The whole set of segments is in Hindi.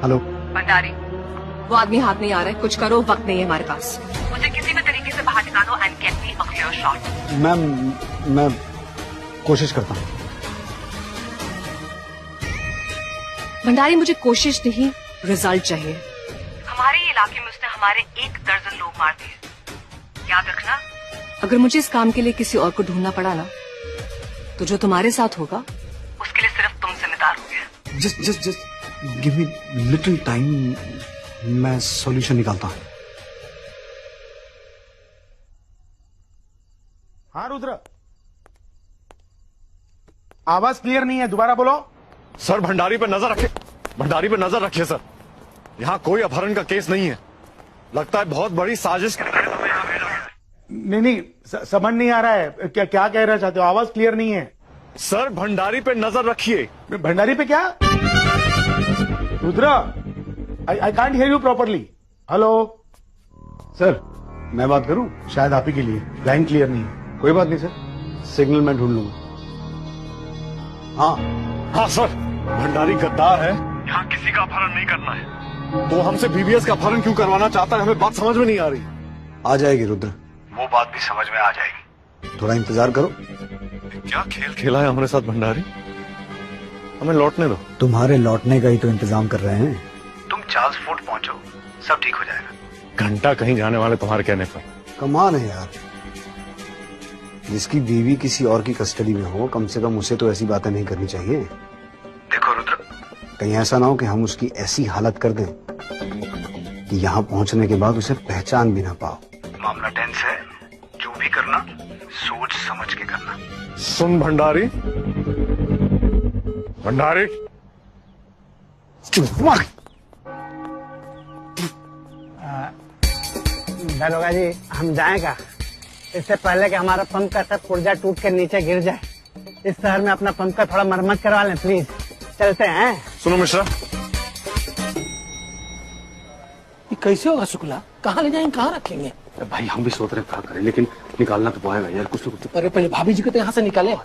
हेलो भंडारी, वो आदमी हाथ नहीं आ रहा है, कुछ करो, वक्त नहीं है हमारे पास। मुझे किसी भी तरीके से बाहर निकालो and get me a clear shot. Ma'am मैं कोशिश करता हूँ। भंडारी, मुझे कोशिश नहीं, रिजल्ट चाहिए। हमारे इलाके में उसने हमारे 1 दर्जन लोग मार दिए। याद रखना, अगर मुझे इस काम के लिए किसी और को ढूंढना पड़ा ना, तो जो तुम्हारे साथ होगा उसके लिए सिर्फ तुम जिम्मेदार होगे। Just give me little time, मैं सॉल्यूशन निकालता हूँ। हाँ रुद्र, आवाज क्लियर नहीं है, दोबारा बोलो। सर भंडारी पे नजर रखिए, भंडारी पे नजर रखिए सर। यहाँ कोई अपहरण का केस नहीं है, लगता है बहुत बड़ी साजिश के लिए हमें यहाँ भेजा है। नहीं समझ नहीं आ रहा है, क्या क्या कह रहे चाहते हो, आवाज क्लियर नहीं है। सर भंडारी पे नजर रखिए। भंडारी पे क्या? Rudra, I can't hear you properly. Hello sir मैं बात करूं? शायद आप ही के लिए लाइन क्लियर नहीं है। कोई बात नहीं सर, सिग्नल मैं ढूंढ लूंगा। हाँ सर, भंडारी गद्दार है, यहाँ किसी का अपहरण नहीं करना है। तो हमसे बीबीएस का अपहरण क्यों करवाना चाहता है, हमें बात समझ में नहीं आ रही। आ जाएगी रुद्र, वो बात भी समझ में आ जाएगी। थोड़ा इंतजार करो। क्या खेल खेला है हमारे साथ भंडारी, हमें लौटने दो। तुम्हारे लौटने का ही तो इंतजाम कर रहे हैं। तुम 40 फुट पहुंचो, सब ठीक हो जाएगा। घंटा कहीं जाने वाले तुम्हारे कहने पर। कमाल है यार, जिसकी बीवी किसी और की कस्टडी में हो, कम से कम उसे तो ऐसी बातें नहीं करनी चाहिए। देखो रुद्र, कहीं ऐसा ना हो कि हम उसकी ऐसी हालत कर दें कि यहाँ पहुंचने के बाद उसे पहचान भी ना पाओ। मामला टेंस है, जो भी करना सोच समझ के करना। सुन भंडारी, भंडारी दरोगा जी, हम जाएगा इससे पहले कि हमारा पंप का सब पुर्जा टूट के नीचे गिर जाए। इस शहर में अपना पंप का थोड़ा मरम्मत करवा लें प्लीज। चलते हैं। सुनो मिश्रा, ये कैसे होगा शुक्ला? कहाँ ले जाएंगे, कहाँ रखेंगे? भाई हम भी सोच रहे क्या करें, लेकिन निकालना तो पाएगा यार, कुछ तो कुछ। अरे पहले भाभी जी को तो यहाँ से निकाले।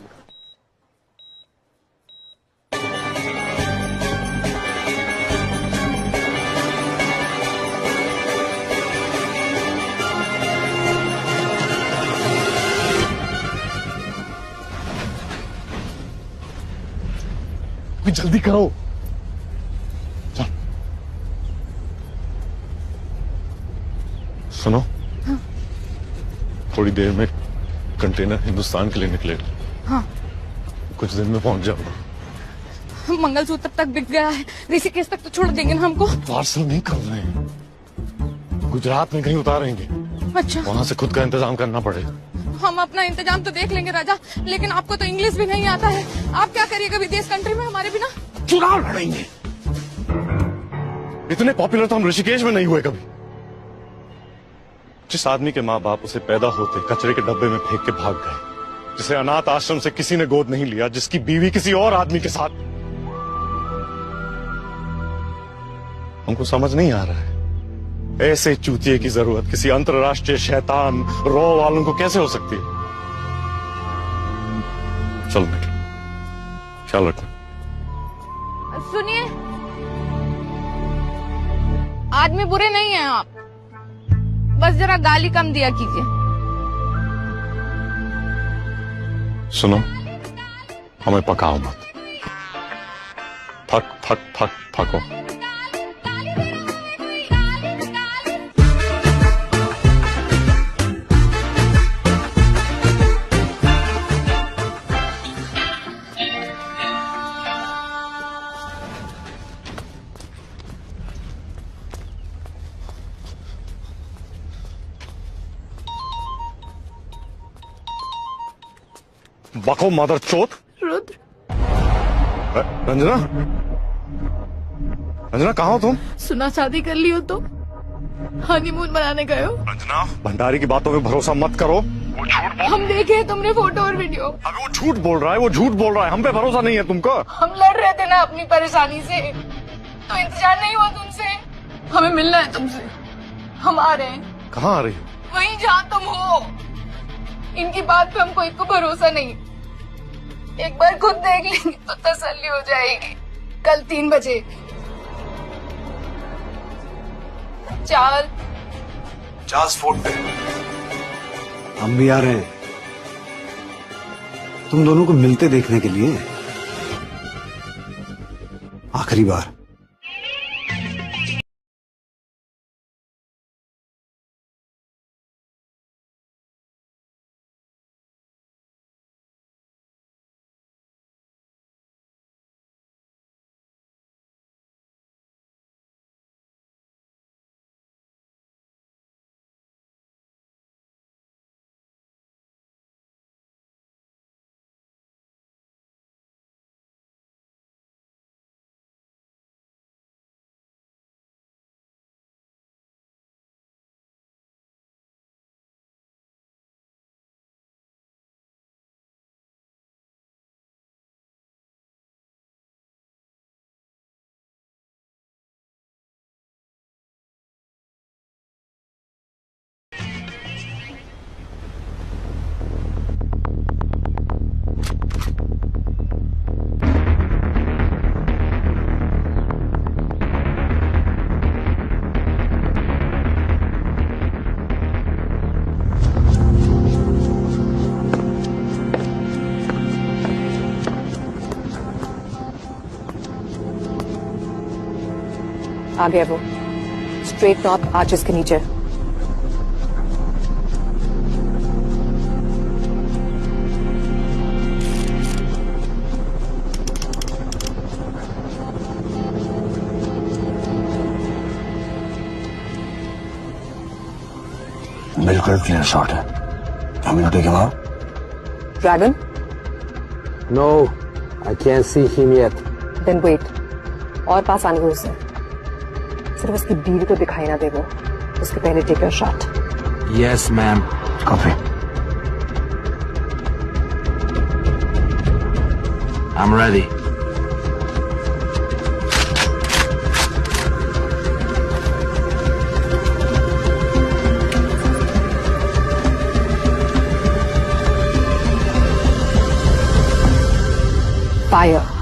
जल्दी करो। चल। सुनो, हाँ। थोड़ी देर में कंटेनर हिंदुस्तान के लिए निकलेगा। हाँ। कुछ दिन में पहुंच जाऊंगा। मंगलसूत्र तक बिक गया है, ऋषिकेश तक तो छोड़ देंगे ना हमको? पार्सल नहीं कर रहे हैं, गुजरात में कहीं उतारेंगे। अच्छा, वहाँ से खुद का इंतजाम करना पड़ेगा। हम अपना इंतजाम तो देख लेंगे राजा, लेकिन आपको तो इंग्लिश भी नहीं आता है। आप क्या करिएगा विदेश कंट्री में हमारे बिना? चुनाव लड़ेंगे। इतने पॉपुलर तो हम ऋषिकेश में नहीं हुए कभी। जिस आदमी के माँ बाप उसे पैदा होते कचरे के डब्बे में फेंक के भाग गए, जिसे अनाथ आश्रम से किसी ने गोद नहीं लिया, जिसकी बीवी किसी और आदमी के साथ। हमको समझ नहीं आ रहा है, ऐसे चूतिए की जरूरत किसी अंतरराष्ट्रीय शैतान रॉ वालों को कैसे हो सकती है। चलो निकल, ख्याल रखना। सुनिए, आदमी बुरे नहीं हैं आप, बस जरा गाली कम दिया कीजिए। सुनो, हमें पकाओ मत, थक थक थक थको। बको मदर चोत। रुद्र, रंजना, रंजना कहाँ हो तुम? सुना शादी कर ली हो तो हनीमून मनाने गए हो? रंजना, भंडारी की बातों पे भरोसा मत करो, वो झूठ बोल। हम देखे तुमने फोटो और वीडियो। अबे वो झूठ बोल रहा है, वो झूठ बोल रहा है, हम पे भरोसा नहीं है तुमको। हम लड़ रहे थे ना अपनी परेशानी से, तो इंतजार नहीं हुआ तुमसे? हमें मिलना है तुमसे, हम आ रहे हैं। कहाँ आ रही हो? वहीं जहाँ तुम हो। इनकी बात पे हमको एक को भरोसा नहीं, एक बार खुद देख लेंगे तो तसल्ली हो जाएगी। कल 3 बजे। चार्ल्स फोर्ट पे हम भी आ रहे हैं तुम दोनों को मिलते देखने के लिए आखिरी बार। आ गया वो स्ट्रेट नॉर्थ आर्चेस के नीचे। बिल्कुल क्लियर शॉट है। हम लोग take him out. Dragon? No, I can see him yet. Then wait. और पास आने दो उसे। सिर्फ उसकी बीवी को दिखाई ना दे वो। उसके पहले take your shot. Yes ma'am. Copy. I am ready. Fire.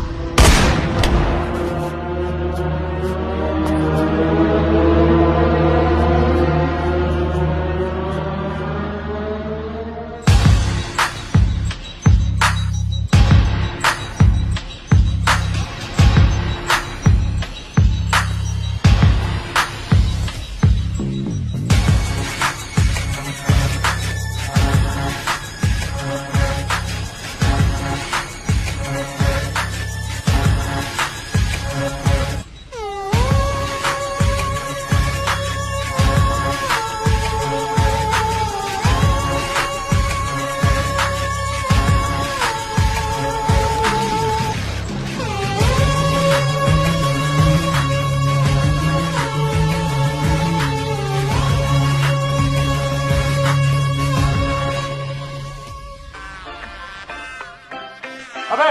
अबे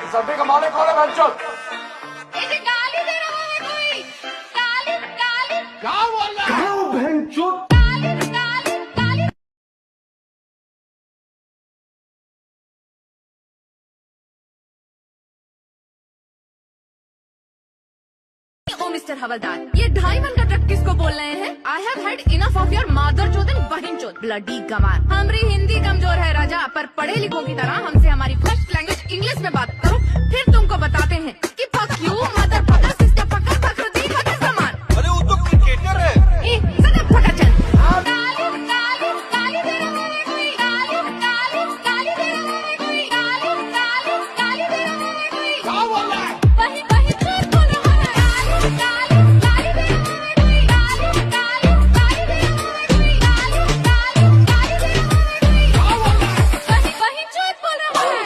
इस अड्डे का मालिक कौन है बंचो? इसे गाली दे रहा है कोई। गाली गाली क्या बोल रहा है? क्या बंचो? गाली गाली गाली। ओ मिस्टर हवलदार, ये 2.5 मन का ट्रक किसको बोल रहे हैं? I have had enough of your मादर चोदन बहन चोद ब्लडी गंवार। हमारी हिंदी कमजोर है राजा, पर पढ़े लिखों की तरह हमसे हमारी फर्स्ट लैंग्वेज इंग्लिश में बात करो, फिर तुमको बताते हैं कि fuck you mother fucker sister fucker Fakhruddin fucker समान। अरे वो तो क्रिकेटर है। ए सदा फटा चल। गाली गाली गाली दे रहा है कोई। गाली गाली गाली दे रहा है कोई। गाली गाली गाली दे रहा है कोई। क्या बोल रहा है? वही वही झूठ बोल रहा है। गाली गाली दे रहा है कोई। गाली गाली गाली दे रहा है कोई। गाली गाली गाली दे रहा है कोई। क्या बोल रहा है? वही वही झूठ बोल रहा है।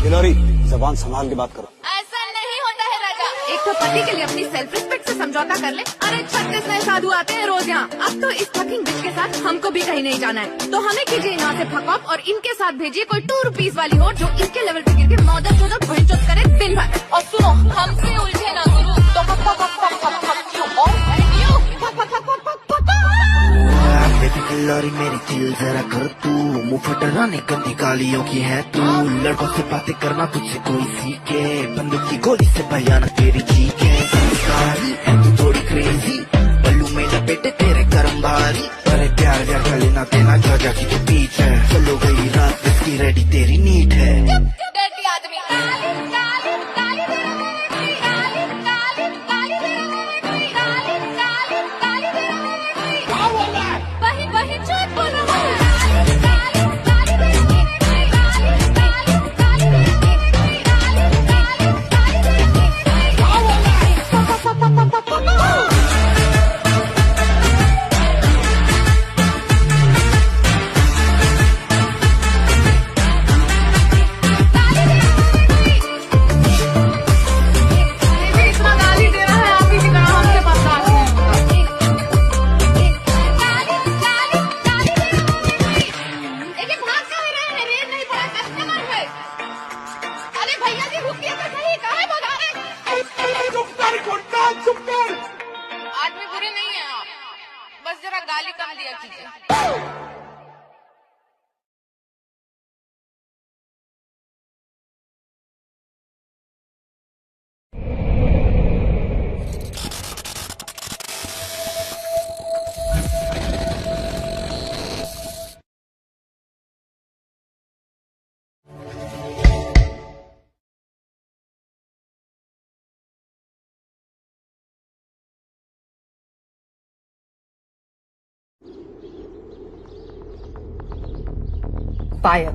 गिलोरी जबान संभाल के बात करो। ऐसा नहीं होता है राजा। एक तो पति के लिए अपनी सेल्फ रिस्पेक्ट से समझौता कर ले। अरे 36 नए साधु आते हैं रोज यहाँ। अब तो इस फकिंग बिच के साथ हमको भी कहीं नहीं जाना है, तो हमें कीजिए यहाँ से फक ऑफ और इनके साथ भेजिए कोई 2 रुपीज वाली हो जो इसके लेवल पे गिर के मौदर चौदर भैंचोद करे दिन भर। और सुनो, हमसे उलझे ना गुरु तो fuck fuck fuck fuck fuck fuck you और you fuck fuck fuck fuck fuck fuck. बेटी लॉरी मेरी दिल जरा कर तू, मुंह फटराने गंदी गालियों की है तू। लड़कों से बातें करना तुझसे कोई सीखे, बंदूक की गोली से भयानक तेरी चीखें। संस्कारी है तू थोड़ी क्रेजी, पल्लू में लपेटे तेरे करम भारी। अरे प्यार व्यार का लेना देना जा की तो बीच है, चलो गई रात इसकी रेडी तेरी नीट है। आदमी बुरे नहीं है आप, बस जरा गाली कम दिया कीजिए। Fire.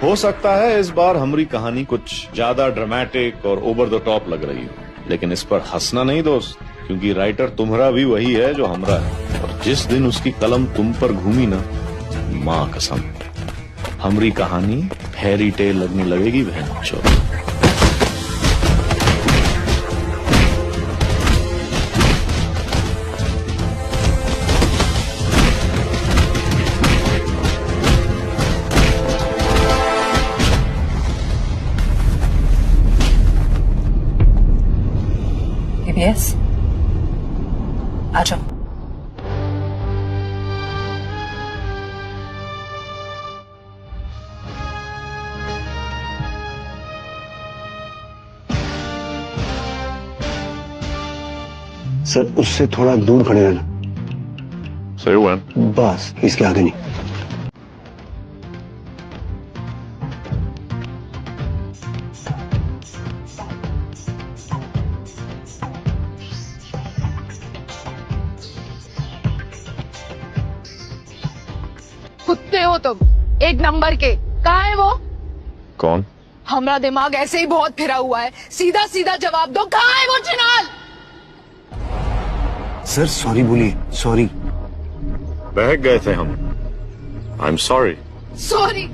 हो सकता है इस बार हमारी कहानी कुछ ज्यादा ड्रामेटिक और ओवर द टॉप लग रही हो, लेकिन इस पर हंसना नहीं दोस्त, क्योंकि राइटर तुम्हारा भी वही है जो हमरा है। और जिस दिन उसकी कलम तुम पर घूमी ना, माँ कसम, हमारी कहानी फेरी टेल लगने लगेगी बहन चो। Yes. आ जाओ। सर उससे थोड़ा दूर खड़े रहना। सही हुआ। बस इसके आगे नहीं। कुत्ते हो तुम, एक नंबर के। कहाँ है वो? कौन? हमारा दिमाग ऐसे ही बहुत फिरा हुआ है, सीधा सीधा जवाब दो, कहाँ है वो चिनाल? सर सॉरी बोलिए, सॉरी। बहक गए थे हम। I am sorry. सॉरी?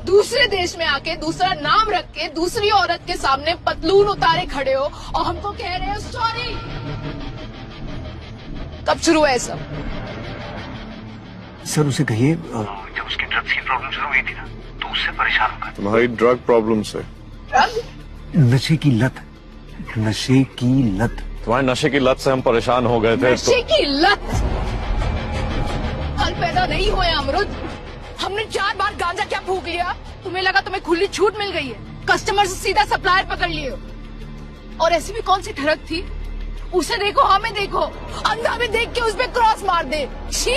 दूसरे देश में आके दूसरा नाम रख के दूसरी औरत के सामने पतलून उतारे खड़े हो और हमको कह रहे हो सॉरी। कब शुरू है सब? सर उसे कहिए जब उसकी ड्रग्स की प्रॉब्लम शुरू हुई थी ना, तो उससे परेशान होगा। तुम्हारी ड्रग प्रॉब्लम से? नशे की लत, नशे की लत। तुम्हारे नशे की लत से हम परेशान हो गए थे। नशे की लत? कल पैदा नहीं हुए अमरुद, हमने 4 बार गांजा क्या फूक लिया, तुम्हें लगा तुम्हें खुली छूट मिल गई है, कस्टमर से सीधा सप्लायर पकड़ लिए हो। और ऐसी भी कौन सी ठरक थी उसे देखो, हमें देखो, अंधा भी देख के उस पे क्रॉस मार दे। छी।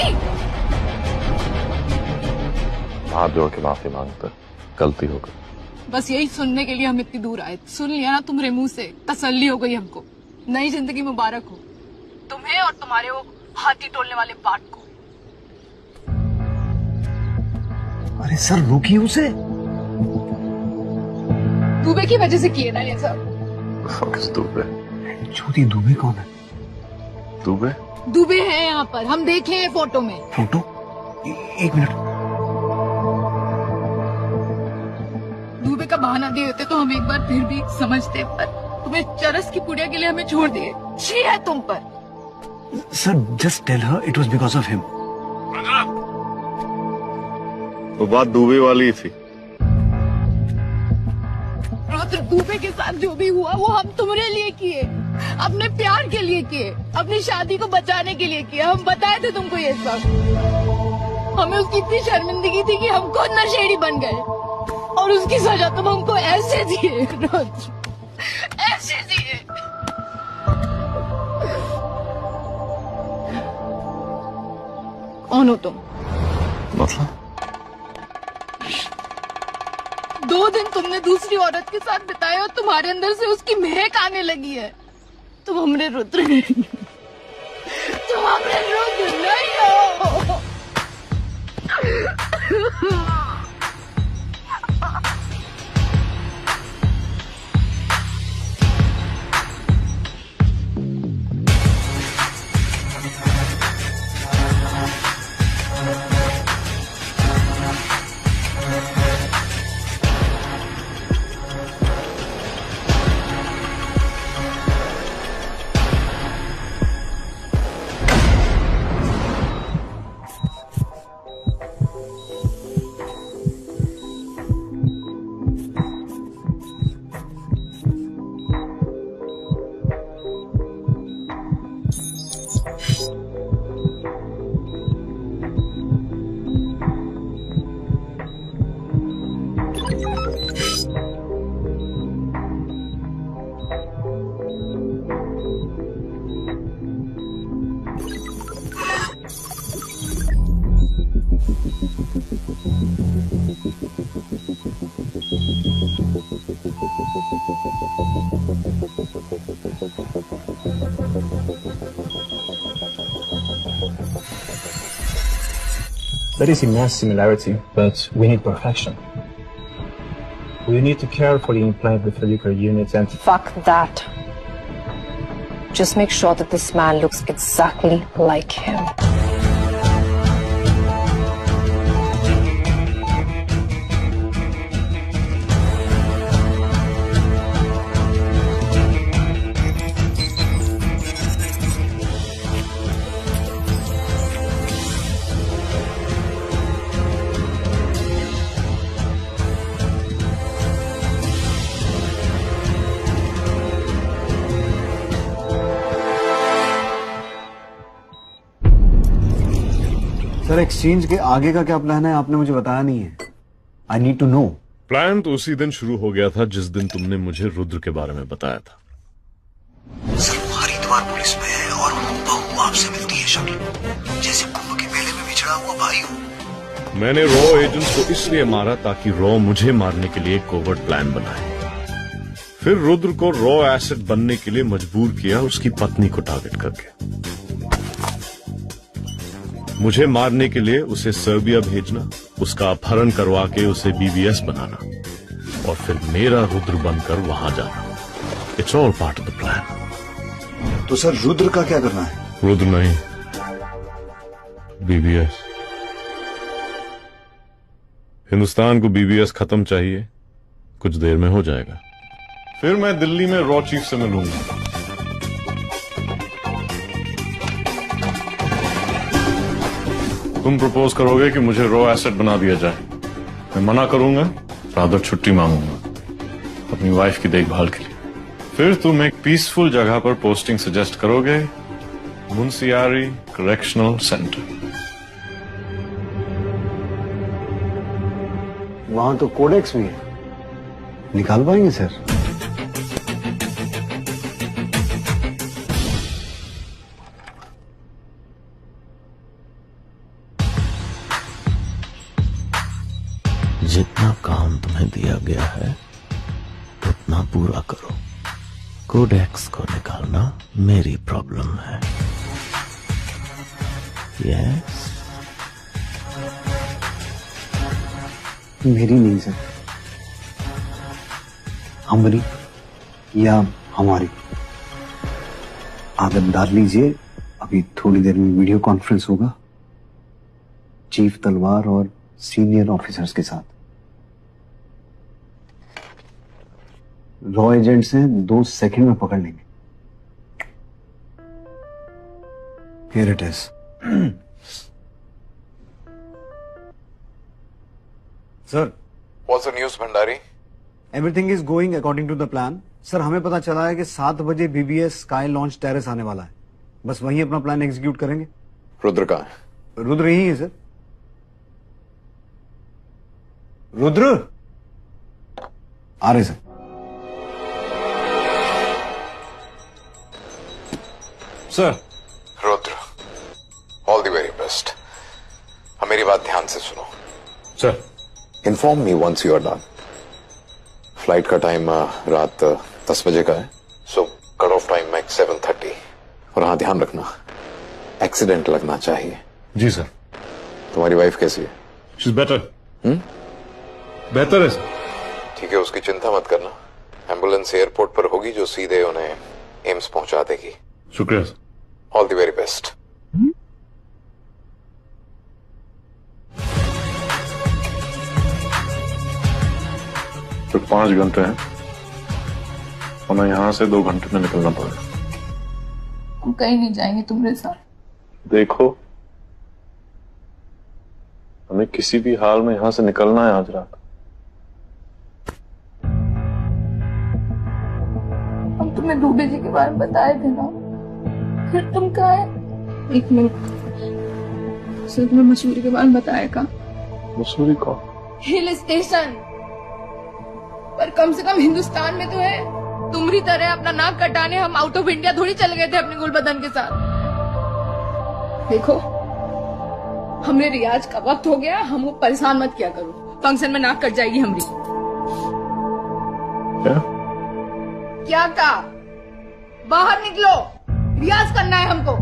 हाथ जोड़ के माफी मांगता, गलती हो गई। बस यही सुनने के लिए हम इतनी दूर आए। सुन लिया ना तुम्हारे मुंह से, तसल्ली हो गई हमको। नई जिंदगी मुबारक हो तुम्हें और तुम्हारे वो हाथी टोलने वाले पार्ट को। अरे सर रोकिए उसे। दुबे की वजह से किए ना ये सब। दुबे? ज्योति दुबे कौन है? दुबे? दुबे है यहाँ पर, हम देखे हैं फोटो में। फोटो? एक मिनट। दुबे का बहाना दिए होते तो हम एक बार फिर भी समझते, पर तुम्हें चरस की पुड़िया के लिए हमें छोड़ दिए। छी है तुम पर। Sir just tell her it was because of him. वो बात दुबे वाली थी। रुद्र, दुबे के साथ जो भी हुआ वो हम तुम्हारे लिए किए, अपने प्यार के लिए किए, अपनी शादी को बचाने के लिए किए। हम बताए थे तुमको ये सब। हमें उसकी इतनी शर्मिंदगी थी कि हम खुद नशेड़ी बन गए, और उसकी सजा तुम हमको ऐसे दिए रुद्र, ऐसे दिए। कौन हो तुम? मतलब 2 दिन तुमने दूसरी औरत के साथ बिताए और तुम्हारे अंदर से उसकी महक आने लगी है। तुम हमरे रुद्र नहीं, तुम हमरे रुद्र नहीं हो। There is immense similarity, but we need perfection. We need to carefully implant the follicular units and... Fuck that. Just make sure that this man looks exactly like him. Sir exchange के आगे का क्या प्लान है? आपने मुझे बताया नहीं है। I need to know. Plan तो उसी दिन शुरू हो गया था जिस दिन तुमने मुझे रुद्र के बारे में बताया था। सर वो हरिद्वार पुलिस में है और बहू आपसे मिलती है शक्ल, जैसे कुंभ के मेले में बिछड़ा हुआ भाई हो। मैंने रॉ एजेंट्स को इसलिए मारा ताकि रॉ मुझे मारने के लिए एक कोवर्ट प्लान बनाए। फिर रुद्र को रॉ एसेट बनने के लिए मजबूर किया उसकी पत्नी को टारगेट करके। मुझे मारने के लिए उसे सर्बिया भेजना, उसका अपहरण करवा के उसे बीबीएस बनाना और फिर मेरा रुद्र बनकर वहां जाना। It's all part of the plan. तो सर रुद्र का क्या करना है? रुद्र नहीं, बीबीएस। हिंदुस्तान को बीबीएस खत्म चाहिए, कुछ देर में हो जाएगा। फिर मैं दिल्ली में रॉ चीफ से मिलूंगा। तुम प्रपोज करोगे कि मुझे रॉ एसेट बना दिया जाए, मैं मना करूंगा, रादर छुट्टी मांगूंगा अपनी वाइफ की देखभाल के लिए। फिर तुम एक पीसफुल जगह पर पोस्टिंग सजेस्ट करोगे, मुंसियारी करेक्शनल सेंटर। वहां तो कोडेक्स भी है, निकाल पाएंगे सर? जितना काम तुम्हें दिया गया है उतना पूरा करो। कोडेक्स को निकालना मेरी प्रॉब्लम है। यस, मेरी नहीं सर, हमारी या हमारी। आदत डाल लीजिए, अभी थोड़ी देर में वीडियो कॉन्फ्रेंस होगा चीफ तलवार और सीनियर ऑफिसर्स के साथ। रॉ एजेंट्स हैं, 2 सेकंड में पकड़ लेंगे। Here it is. Sir, What's the news, Bhandari? Everything is going according to the plan. Sir, हमें पता चला है कि 7 बजे BBS स्काई लॉन्च टेरेस आने वाला है। बस वहीं अपना प्लान एग्जीक्यूट करेंगे। रुद्र कहाँ है? रुद्र यही है सर। रुद्र आ रहे sir. Sir, Rudra, all the very best. अब मेरी बात ध्यान से सुनो। Sir, inform me once you are done. Flight का टाइम रात 10 बजे का है, so cut off time max 7:30। और हाँ, ध्यान रखना एक्सीडेंट लगना चाहिए। जी सर। तुम्हारी वाइफ कैसी है? She is better. बेहतर है सर। ठीक है, उसकी चिंता मत करना। एम्बुलेंस एयरपोर्ट पर होगी जो सीधे उन्हें एम्स पहुंचा देगी। शुक्रिया sir. All the very best. तो 5 घंटे हैं, हमें यहाँ से 2 घंटे में निकलना पड़ेगा। हम कहीं नहीं जाएंगे तुम्हारे साथ। देखो, हमें किसी भी हाल में यहाँ से निकलना है आज रात। हम तुम्हें डूबे जी के बारे में बताए थे ना, फिर तुम कहा है? 1 मिनट, सर तुम्हें मसूरी के बारे में बताया का? मसूरी को हिल स्टेशन, पर कम से कम हिंदुस्तान में तो है। तुम्हारी तरह अपना नाक कटाने हम आउट ऑफ इंडिया थोड़ी चले गए थे अपने गुलबदन के साथ। देखो, हमने रियाज का वक्त हो गया, हमको परेशान मत किया करो। फंक्शन में नाक कट जाएगी हमारी। क्या कहा? बाहर निकलो, रियाज करना है हमको।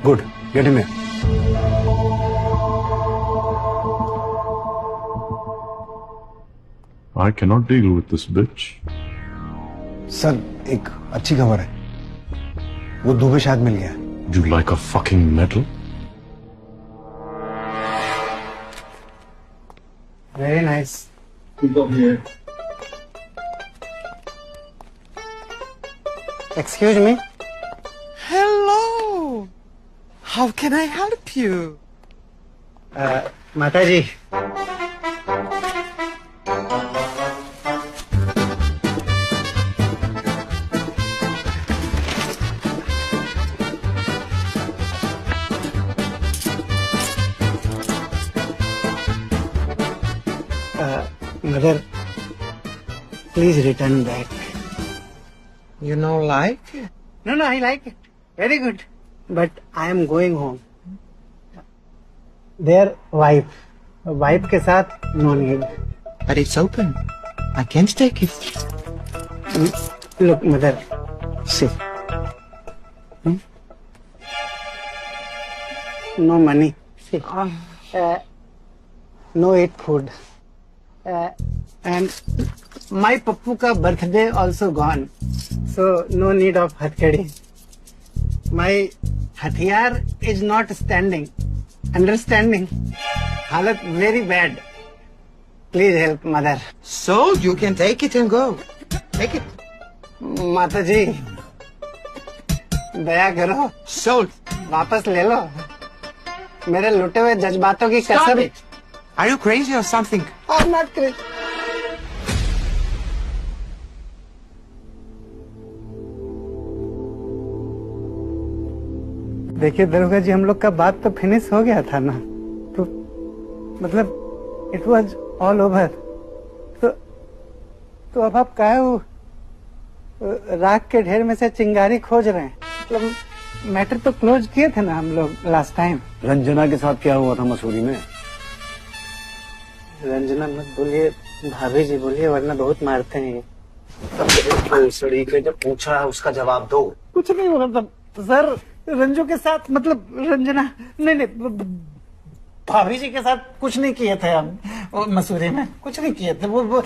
Good, get him. I cannot deal with this bitch. Sir, एक अच्छी खबर है, वो दुबे शायद मिल गया। You like a fucking medal? Very nice. Excuse me. Hello. How can I help you? माता जी, mother, please return back. You know, like it? No, I like it. Very good. But I am going home. Their wife. Wife के साथ no need. But it's open. I can't take it. Look, mother, see. No money. See. No eat food. And my Pappu ka birthday also gone. So no need of hathkadi. My hathiyar is not standing. Understanding? Halat very bad. Please help, mother. So you can take it and go. Take it. माता जी, दया करो। Sold. वापस ले लो। मेरे लुटे हुए जज्बातों की Stop कसम। it. Are you crazy or something? I'm not crazy. देखिए दरोगा जी, हम लोग का बात तो फिनिश हो गया था ना, तो मतलब इट वाज ऑल ओवर। तो अब आप काहे राख के ढेर में से चिंगारी खोज रहे हैं? मतलब मैटर तो क्लोज किए थे ना हम लोग लास्ट टाइम। रंजना के साथ क्या हुआ था मसूरी में? रंजना मत बोलिए, भाभी जी बोलिए, वरना बहुत मारते हैं ये। सड़ी के जब पूछा है उसका जवाब दो। कुछ नहीं हो रहा था सर, रंजू के साथ, मतलब रंजना, नहीं भाभी जी के साथ कुछ नहीं किए थे हम। वो मसूरी में कुछ नहीं किए थे। वो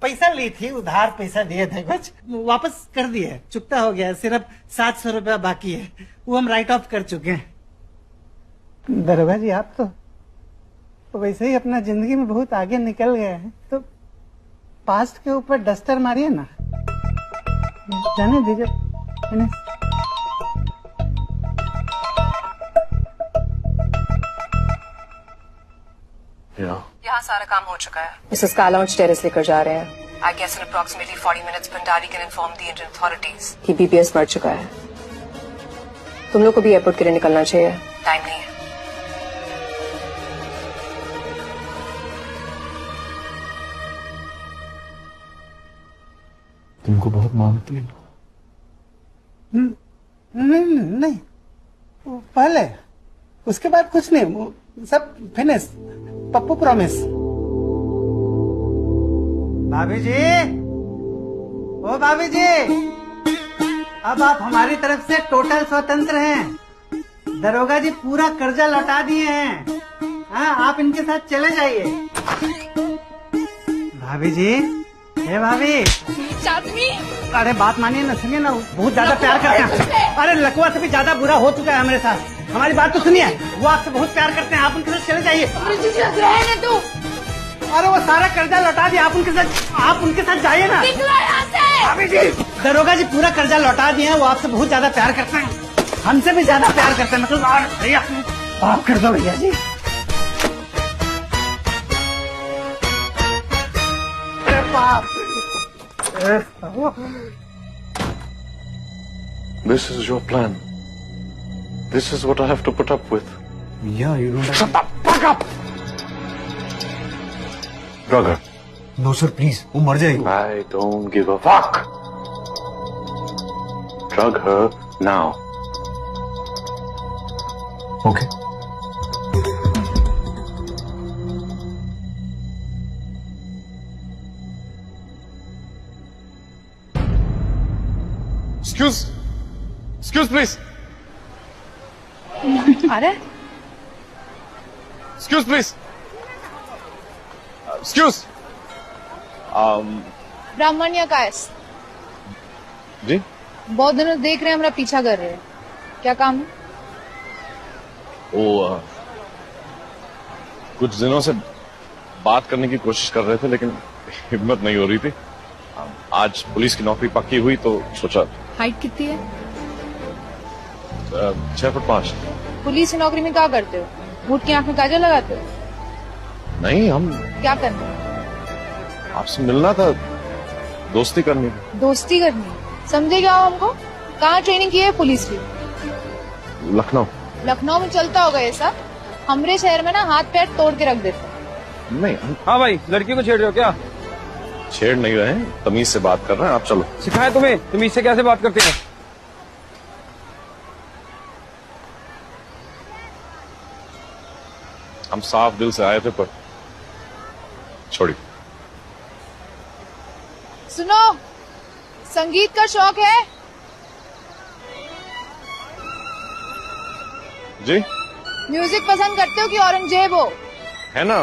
पैसा ली थी, उधार पैसा दिए थे, कुछ वापस कर दिए, चुकता हो गया। सिर्फ 700 रुपया बाकी है, वो हम राइट ऑफ कर चुके हैं। दरोगा जी आप तो वैसे ही अपना जिंदगी में बहुत आगे निकल गए हैं, तो पास्ट के ऊपर डस्टर मारिए ना, जाने दीजिए। यहाँ सारा काम हो चुका है। मिसेस का लॉन्च टेरेस लेकर जा रहे हैं। I guess in approximately 40 minutes Bhandari can inform the Indian authorities कि बीपीएस बढ़ चुका है। तुम लोग को भी एयरपोर्ट के लिए निकलना चाहिए, टाइम नहीं है। तुमको बहुत मानती है। नहीं, वो पहले, उसके बाद कुछ नहीं, वो सब फिनिश। पप्पू प्रॉमिस। भाभी जी, ओ भाभी जी, अब आप हमारी तरफ से टोटल स्वतंत्र हैं। दरोगा जी पूरा कर्जा लौटा दिए हैं। हाँ, आप इनके साथ चले जाइए। भाभी जी, हे भाभी, अरे बात मानिए ना, सुनिए ना, बहुत ज्यादा प्यार करते हैं। अरे लकवा से भी ज्यादा बुरा हो चुका है हमारे साथ। हमारी बात तो सुनिए, वो आपसे बहुत प्यार करते हैं, आप उनके साथ चले जाइए। अरे वो सारा कर्जा लौटा दिया, आप उनके साथ जाइए ना। भाभी जी, दरोगा जी पूरा कर्जा लौटा दिए हैं, वो आपसे बहुत ज्यादा प्यार करते हैं, हमसे भी ज्यादा प्यार करते हैं। मतलब भैया आप कर दो भैया जी। अरे बाप, This is your plan. This is what I have to put up with. Yeah, you don't. Shut the fuck up! Drug her. No sir, please. वो मर जाएगी। I don't give a fuck. Drug her now. Okay. Excuse please. अरे Excuse please. Excuse. ब्राह्मण्य का है। जी? बहुत दिनों से देख रहे हैं, हमारा पीछा कर रहे हैं। क्या काम है? वो कुछ दिनों से बात करने की कोशिश कर रहे थे, लेकिन हिम्मत नहीं हो रही थी। आज पुलिस की नौकरी पक्की हुई तो सोचा। हाइट कितनी है? 6 फुट 5। पुलिस की नौकरी में क्या करते हो? बूट की आंख में काजल लगाते हो? नहीं, हम क्या करना है? आपसे मिलना था, दोस्ती करनी थी। दोस्ती करनी? समझे क्या हो हमको? कहाँ ट्रेनिंग की है पुलिस की? लखनऊ। लखनऊ में चलता होगा ये सब। हमारे शहर में ना हाथ पैर तोड़ के रख देते। नहीं। हाँ भाई, लड़की को छेड़ रहे हो क्या? छेड़ नहीं रहे हैं, तमीज से बात कर रहे हैं। आप चलो। सिखाए तुम्हें तमीज से कैसे बात करते हैं? हम साफ दिल से आए थे, पर छोड़ी। सुनो, संगीत का शौक है? जी? म्यूजिक पसंद करते हो कि औरंगजेब हो? है ना,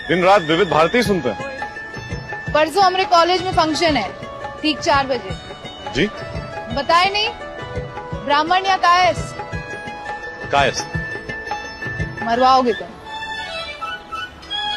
दिन रात विविध भारती सुनते हैं। परसों हमारे कॉलेज में फंक्शन है, ठीक 4 बजे। जी? बताए नहीं? ब्राह्मण या कायस? कायस। मरवाओगे तुम।